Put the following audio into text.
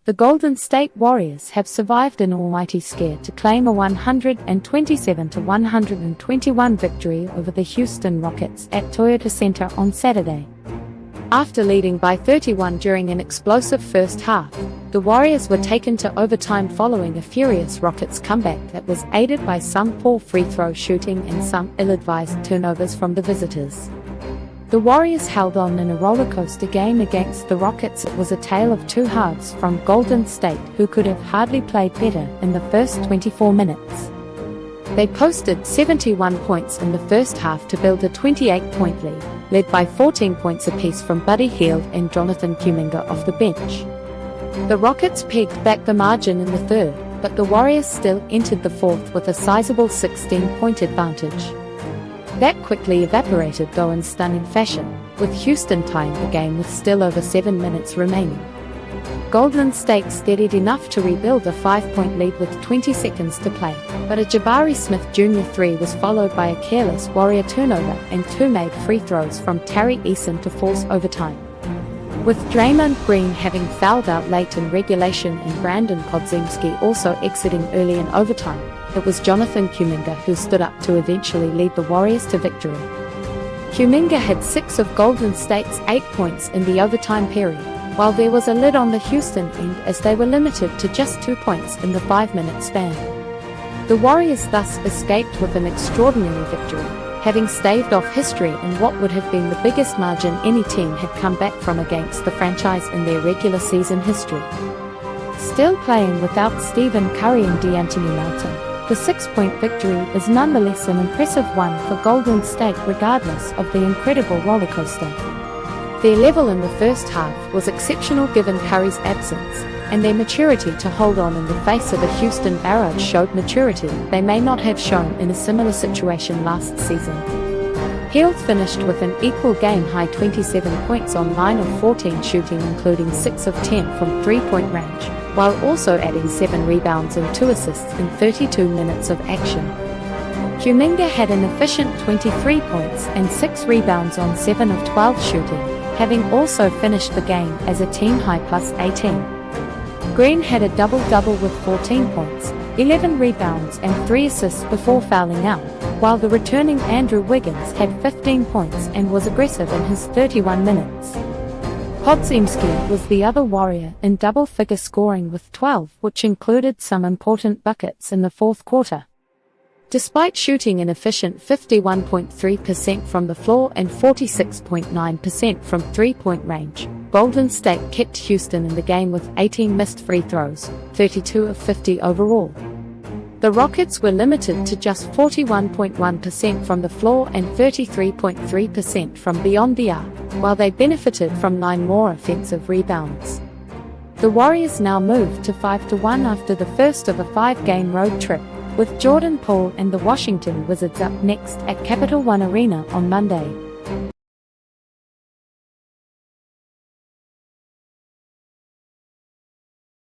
The Golden State Warriors have survived an almighty scare to claim a 127-121 victory over the Houston Rockets at Toyota Center on Saturday. After leading by 31 during an explosive first half, the Warriors were taken to overtime following a furious Rockets comeback that was aided by some poor free throw shooting and some ill-advised turnovers from the visitors. The Warriors held on in a rollercoaster game against the Rockets. It was a tale of two halves from Golden State, who could have hardly played better in the first 24 minutes. They posted 71 points in the first half to build a 28-point lead, led by 14 points apiece from Buddy Hield and Jonathan Kuminga off the bench. The Rockets pegged back the margin in the third, but the Warriors still entered the fourth with a sizable 16-point advantage. That quickly evaporated though in stunning fashion, with Houston tying the game with still over 7 minutes remaining. Golden State steadied enough to rebuild a 5-point lead with 20 seconds to play, but a Jabari Smith Jr. three was followed by a careless Warrior turnover and two made free throws from Tari Eason to force overtime. With Draymond Green having fouled out late in regulation and Brandon Podziemski also exiting early in overtime, it was Jonathan Kuminga who stood up to eventually lead the Warriors to victory. Kuminga had 6 of Golden State's 8 points in the overtime period, while there was a lid on the Houston end as they were limited to just 2 points in the 5-minute span. The Warriors thus escaped with an extraordinary victory, having staved off history in what would have been the biggest margin any team had come back from against the franchise in their regular season history. Still playing without Stephen Curry and De'Anthony Melton, the 6-point victory is nonetheless an impressive one for Golden State regardless of the incredible rollercoaster. Their level in the first half was exceptional given Curry's absence, and their maturity to hold on in the face of a Houston barrage showed maturity they may not have shown in a similar situation last season. Hield finished with an equal game-high 27 points on 9 of 14 shooting, including 6 of 10 from three-point range, while also adding 7 rebounds and 2 assists in 32 minutes of action. Kuminga had an efficient 23 points and 6 rebounds on 7 of 12 shooting, having also finished the game as a team-high plus 18. Green had a double-double with 14 points, 11 rebounds and 3 assists before fouling out, while the returning Andrew Wiggins had 15 points and was aggressive in his 31 minutes. Podziemski was the other Warrior in double-figure scoring with 12, which included some important buckets in the fourth quarter. Despite shooting an efficient 51.3% from the floor and 46.9% from three-point range, Golden State kept Houston in the game with 18 missed free throws, 32 of 50 overall. The Rockets were limited to just 41.1% from the floor and 33.3% from beyond the arc, while they benefited from 9 more offensive rebounds. The Warriors now moved to 5-1 after the first of a 5-game road trip, with Jordan Poole and the Washington Wizards up next at Capital One Arena on Monday.